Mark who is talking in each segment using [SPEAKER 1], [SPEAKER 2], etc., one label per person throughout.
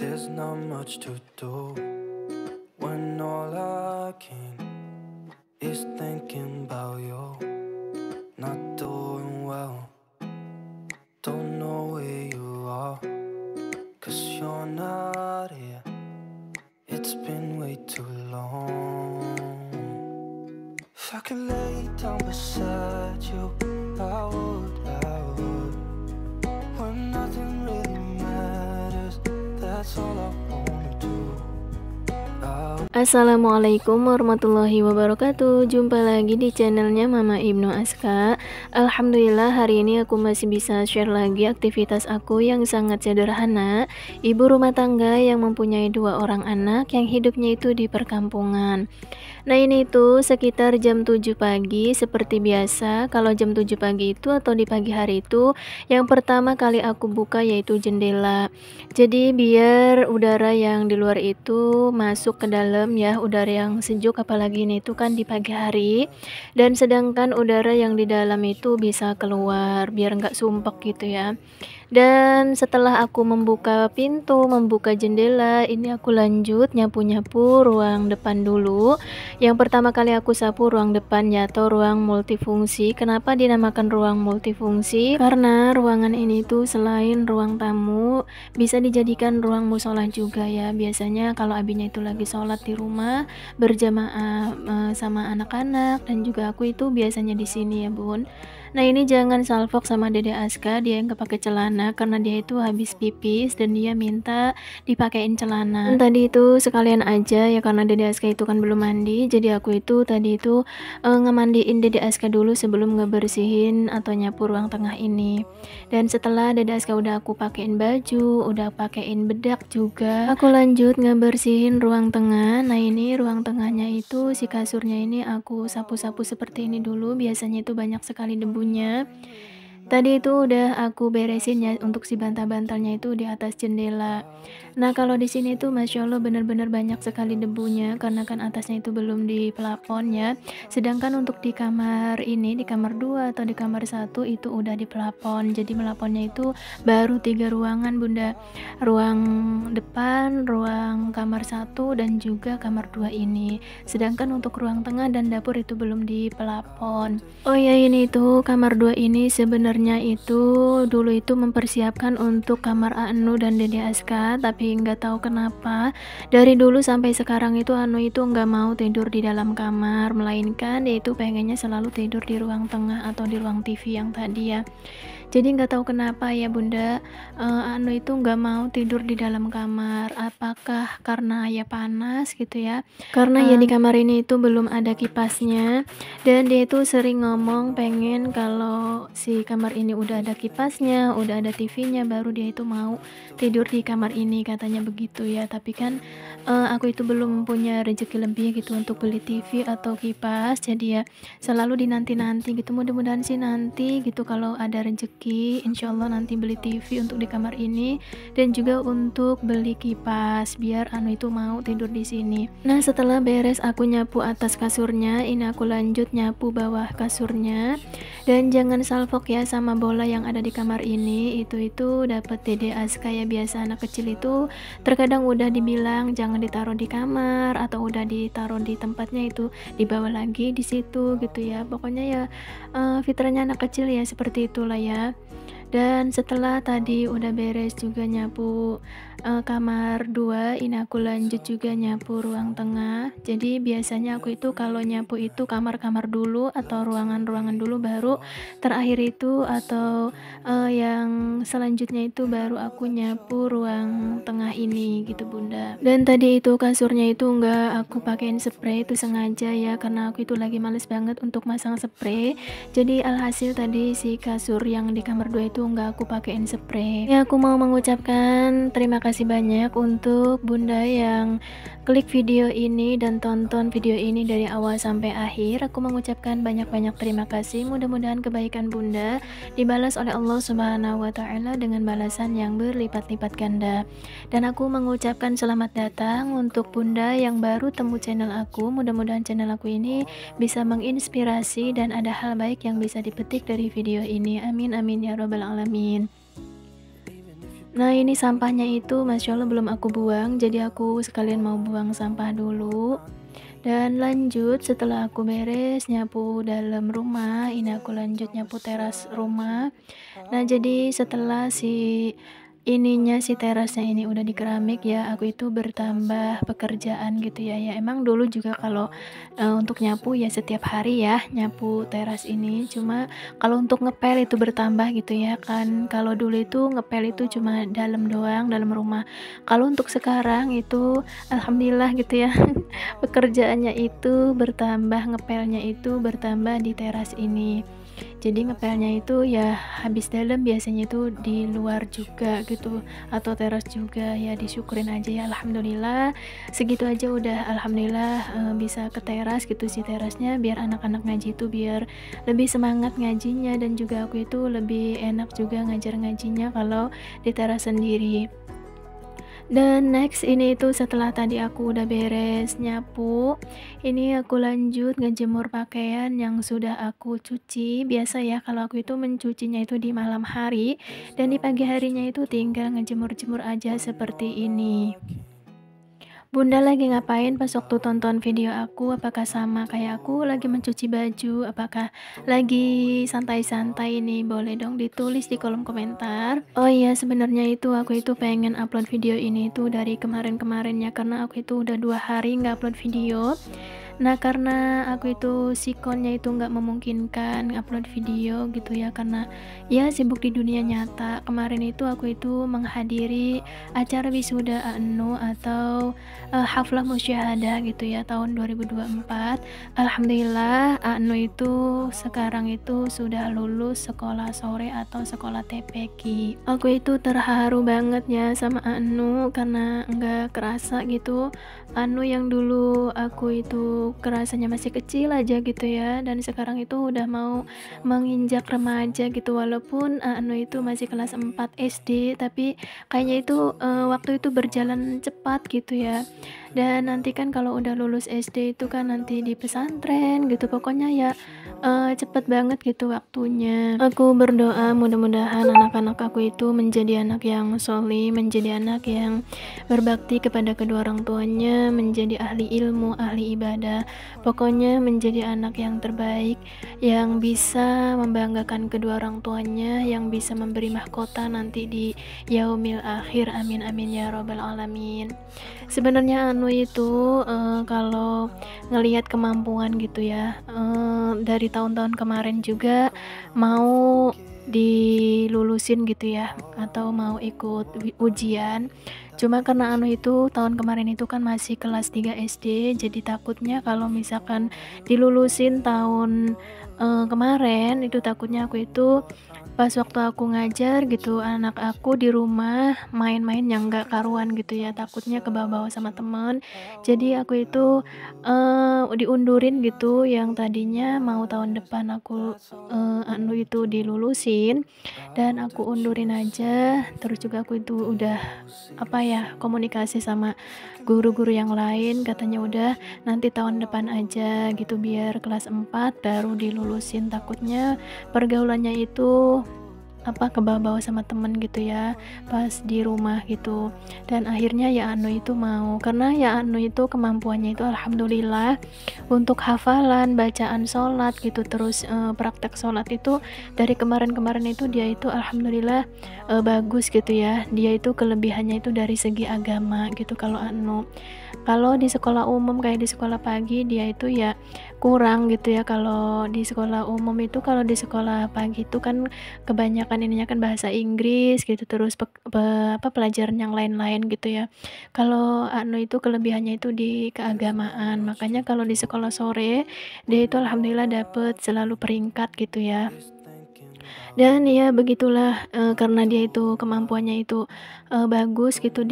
[SPEAKER 1] There's not much to do when all I can is thinking about you. Not doing well, don't know where you are, 'cause you're not here. It's been way too long. If I could lay down beside you, I would. When nothing really matters, that's all I wanna do.
[SPEAKER 2] Assalamualaikum warahmatullahi wabarakatuh. Jumpa lagi di channelnya Mama Ibnu Aska. Alhamdulillah hari ini aku masih bisa share lagi aktivitas aku yang sangat sederhana. Ibu rumah tangga yang mempunyai 2 orang anak yang hidupnya itu di perkampungan. Nah ini itu sekitar jam 7 pagi seperti biasa. Kalau jam 7 pagi itu atau di pagi hari itu yang pertama kali aku buka yaitu jendela. Jadi biar udara yang di luar itu masuk ke dalam ya, udara yang sejuk, apalagi ini itu kan di pagi hari, dan sedangkan udara yang di dalam itu bisa keluar biar nggak sumpek gitu ya. Dan setelah aku membuka pintu, membuka jendela, ini aku lanjut nyapu-nyapu ruang depan dulu. Yang pertama kali aku sapu ruang depan ya, atau ruang multifungsi. Kenapa dinamakan ruang multifungsi? Karena ruangan ini tuh selain ruang tamu bisa dijadikan ruang musola juga ya. Biasanya kalau abinya itu lagi sholat di rumah berjamaah sama anak-anak, dan juga aku itu biasanya di sini ya bun. Nah ini jangan salfok sama Dede Aska, dia yang kepake celana karena dia itu habis pipis dan dia minta dipakein celana. Tadi itu sekalian aja ya, karena Dede Aska itu kan belum mandi, jadi aku itu tadi itu ngemandiin Dede Aska dulu sebelum ngebersihin atau nyapu ruang tengah ini. Dan setelah Dede Aska udah aku pakein baju, udah pakein bedak juga, aku lanjut ngebersihin ruang tengah. Nah ini ruang tengahnya itu si kasurnya ini aku sapu-sapu seperti ini dulu, biasanya itu banyak sekali debu. Tadi itu udah aku beresin ya untuk si bantal-bantalnya itu di atas jendela. Nah kalau di sini tuh masya Allah bener-bener banyak sekali debunya karena kan atasnya itu belum di plafon ya. Sedangkan untuk di kamar ini, di kamar 2 atau di kamar 1 itu udah di plafon. Jadi plafonnya itu baru 3 ruangan bunda. Ruang depan, ruang kamar 1 dan juga kamar 2 ini. Sedangkan untuk ruang tengah dan dapur itu belum di plafon. Oh ya ini tuh kamar 2 ini sebenarnya itu dulu itu mempersiapkan untuk kamar Anu dan Dede Aska, tapi nggak tahu kenapa dari dulu sampai sekarang itu Anu itu nggak mau tidur di dalam kamar, melainkan dia itu pengennya selalu tidur di ruang tengah atau di ruang TV yang tadi ya. Jadi nggak tahu kenapa ya bunda, Anu itu nggak mau tidur di dalam kamar. Apakah karena ya panas gitu ya? Karena ya di kamar ini itu belum ada kipasnya, dan dia itu sering ngomong pengen kalau si kamar ini udah ada kipasnya, udah ada TV-nya, baru dia itu mau tidur di kamar ini, katanya begitu ya. Tapi kan aku itu belum punya rezeki lebih gitu untuk beli TV atau kipas, jadi ya selalu dinanti-nanti gitu. Mudah-mudahan sih nanti gitu kalau ada rezeki insyaallah nanti beli TV untuk di kamar ini dan juga untuk beli kipas biar Anu itu mau tidur di sini. Nah setelah beres aku nyapu atas kasurnya, ini aku lanjut nyapu bawah kasurnya. Dan jangan salfok ya sama bola yang ada di kamar ini, itu dapat Dede Aska ya. Biasa anak kecil itu terkadang udah dibilang jangan ditaruh di kamar atau udah ditaruh di tempatnya itu dibawa lagi di situ gitu ya. Pokoknya ya fitrahnya anak kecil ya, seperti itulah ya. Dan setelah tadi udah beres juga nyapu kamar 2, ini aku lanjut juga nyapu ruang tengah. Jadi biasanya aku itu kalau nyapu itu kamar-kamar dulu atau ruangan-ruangan dulu, baru terakhir itu atau yang selanjutnya itu baru aku nyapu ruang tengah ini gitu bunda. Dan tadi itu kasurnya itu enggak aku pakein spray, itu sengaja ya karena aku itu lagi males banget untuk masang spray. Jadi alhasil tadi si kasur yang di kamar 2 itu enggak aku pakein spray. Ya aku mau mengucapkan terima kasih banyak untuk bunda yang klik video ini dan tonton video ini dari awal sampai akhir. Aku mengucapkan banyak-banyak terima kasih. Mudah-mudahan kebaikan bunda dibalas oleh Allah Subhanahu wa Ta'ala dengan balasan yang berlipat-lipat ganda. Dan aku mengucapkan selamat datang untuk bunda yang baru temu channel aku. Mudah-mudahan channel aku ini bisa menginspirasi dan ada hal baik yang bisa dipetik dari video ini. Amin amin ya robbal alamin. Nah ini sampahnya itu Masya Allah belum aku buang, jadi aku sekalian mau buang sampah dulu. Dan lanjut setelah aku beres nyapu dalam rumah, ini aku lanjut nyapu teras rumah. Nah jadi setelah si terasnya ini udah di keramik ya, aku itu bertambah pekerjaan gitu ya. Ya emang dulu juga kalau untuk nyapu ya setiap hari ya nyapu teras ini. Cuma kalau untuk ngepel itu bertambah gitu ya kan. Kalau dulu itu ngepel itu cuma dalam doang, dalam rumah. Kalau untuk sekarang itu alhamdulillah gitu ya. Pekerjaannya itu bertambah, ngepelnya itu bertambah di teras ini. Jadi ngepelnya itu ya habis dalam biasanya itu di luar juga gitu atau teras juga, ya disyukurin aja ya alhamdulillah. Segitu aja udah alhamdulillah bisa ke teras gitu sih terasnya, biar anak-anak ngaji itu biar lebih semangat ngajinya, dan juga aku itu lebih enak juga ngajar ngajinya kalau di teras sendiri. Dan next ini itu setelah tadi aku udah beres nyapu, ini aku lanjut ngejemur pakaian yang sudah aku cuci. Biasa ya kalau aku itu mencucinya itu di malam hari, dan di pagi harinya itu tinggal ngejemur-jemur aja seperti ini. Bunda lagi ngapain pas waktu tonton video aku? Apakah sama kayak aku lagi mencuci baju? Apakah lagi santai-santai nih? Boleh dong ditulis di kolom komentar. Oh iya, sebenarnya itu aku itu pengen upload video ini tuh dari kemarin-kemarin ya, karena aku itu udah 2 hari nggak upload video. Nah karena aku itu sikonnya itu nggak memungkinkan upload video gitu ya, karena ya sibuk di dunia nyata. Kemarin itu aku itu menghadiri acara wisuda ANU atau haflah musyahadah gitu ya tahun 2024. Alhamdulillah ANU itu sekarang itu sudah lulus sekolah sore atau sekolah TPQ. Aku itu terharu banget ya sama ANU, karena nggak kerasa gitu ANU yang dulu aku itu kerasanya masih kecil aja gitu ya, dan sekarang itu udah mau menginjak remaja gitu. Walaupun ANU itu masih kelas 4 SD, tapi kayaknya itu waktu itu berjalan cepat gitu ya. Dan nanti kan kalau udah lulus SD itu kan nanti di pesantren gitu, pokoknya ya cepet banget gitu waktunya. Aku berdoa mudah-mudahan anak-anak aku itu menjadi anak yang solih, menjadi anak yang berbakti kepada kedua orang tuanya, menjadi ahli ilmu, ahli ibadah, pokoknya menjadi anak yang terbaik, yang bisa membanggakan kedua orang tuanya, yang bisa memberi mahkota nanti di yaumil akhir. Amin amin ya robbal alamin. Sebenarnya anu itu kalau ngelihat kemampuan gitu ya, dari tahun-tahun kemarin juga mau dilulusin gitu ya, atau mau ikut ujian. Cuma karena anu itu tahun kemarin itu kan masih kelas 3 SD, jadi takutnya kalau misalkan dilulusin tahun kemarin itu takutnya aku itu pas waktu aku ngajar gitu anak aku di rumah main-main yang gak karuan gitu ya, takutnya kebawa-bawa sama temen. Jadi aku itu diundurin gitu, yang tadinya mau tahun depan aku anu itu dilulusin, dan aku undurin aja. Terus juga aku itu udah komunikasi sama guru-guru yang lain, katanya udah nanti tahun depan aja gitu biar kelas 4 baru dilulusin, takutnya pergaulannya itu kebawa-bawa sama temen gitu ya pas di rumah gitu. Dan akhirnya ya anu itu mau, karena ya anu itu kemampuannya itu alhamdulillah untuk hafalan, bacaan sholat gitu, terus praktek sholat itu dari kemarin-kemarin itu dia itu alhamdulillah bagus gitu ya. Dia itu kelebihannya itu dari segi agama gitu. Kalau di sekolah umum kayak di sekolah pagi dia itu ya kurang gitu ya. Kalau di sekolah umum itu, kalau di sekolah pagi itu kan kebanyakan ininya kan bahasa Inggris gitu, terus pelajaran yang lain-lain gitu ya. Kalau anu itu kelebihannya itu di keagamaan, makanya kalau di sekolah sore dia itu alhamdulillah dapet selalu peringkat gitu ya. Dan ya begitulah, karena dia itu kemampuannya itu bagus gitu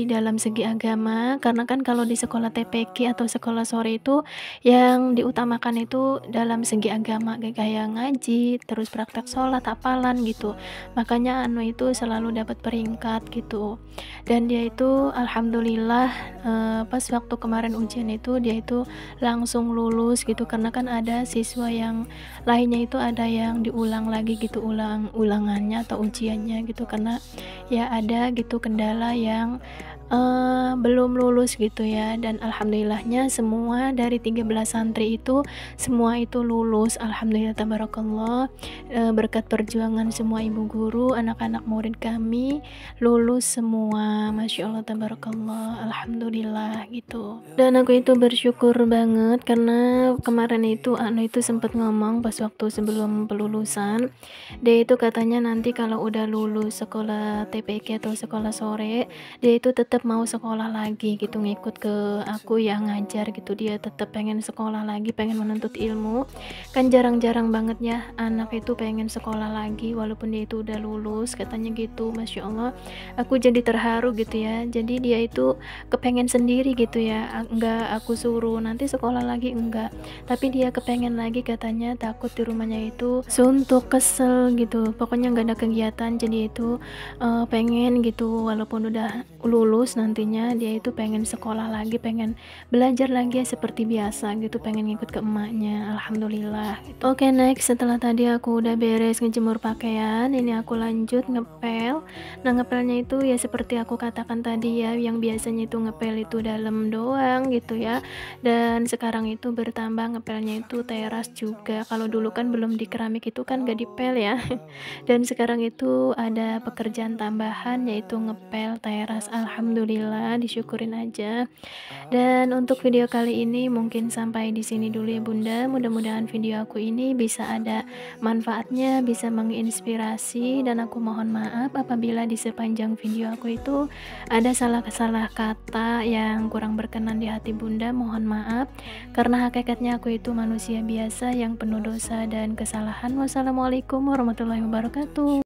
[SPEAKER 2] dalam segi agama. Karena kan kalau di sekolah TPQ atau sekolah sore itu yang diutamakan itu dalam segi agama, kayak ngaji, terus praktek sholat, hafalan gitu. Makanya anu itu selalu dapat peringkat gitu. Dan dia itu alhamdulillah pas waktu kemarin ujian itu dia itu langsung lulus gitu, karena kan ada siswa yang lainnya itu ada yang diulang lagi gitu ulangannya atau ujiannya gitu, karena ya ada gitu kendala yang belum lulus gitu ya, dan alhamdulillahnya semua dari 13 santri itu semua itu lulus, alhamdulillah tabarakallah. Berkat perjuangan semua ibu guru, anak-anak murid kami lulus semua, masya Allah tabarakallah, alhamdulillah gitu. Dan aku itu bersyukur banget karena kemarin itu anu itu sempat ngomong pas waktu sebelum pelulusan, dia itu katanya nanti kalau udah lulus sekolah TPK atau sekolah sore, dia itu tetap mau sekolah lagi gitu, ngikut ke aku yang ngajar gitu, dia tetap pengen sekolah lagi, pengen menuntut ilmu. Kan jarang-jarang banget ya anak itu pengen sekolah lagi walaupun dia itu udah lulus, katanya gitu. Masya Allah, aku jadi terharu gitu ya. Jadi dia itu kepengen sendiri gitu ya, enggak aku suruh nanti sekolah lagi, enggak, tapi dia kepengen lagi katanya, takut di rumahnya itu suntuk, kesel gitu, pokoknya nggak ada kegiatan. Jadi itu pengen gitu walaupun udah lulus nantinya dia itu pengen sekolah lagi, pengen belajar lagi ya seperti biasa gitu, pengen ngikut ke emaknya, alhamdulillah gitu. Oke, next, setelah tadi aku udah beres ngejemur pakaian, ini aku lanjut ngepel. Nah, ngepelnya itu ya seperti aku katakan tadi ya, yang biasanya itu ngepel itu dalam doang gitu ya, dan sekarang itu bertambah ngepelnya itu teras juga. Kalau dulu kan belum di keramik itu kan gak dipel ya dan sekarang itu ada pekerjaan tambahan yaitu ngepel teras, alhamdulillah, disyukurin aja. Dan untuk video kali ini mungkin sampai di sini dulu ya Bunda. Mudah-mudahan video aku ini bisa ada manfaatnya, bisa menginspirasi, dan aku mohon maaf apabila di sepanjang video aku itu ada salah-salah kata yang kurang berkenan di hati Bunda. Mohon maaf karena hakikatnya aku itu manusia biasa yang penuh dosa dan kesalahan. Wassalamualaikum warahmatullahi wabarakatuh.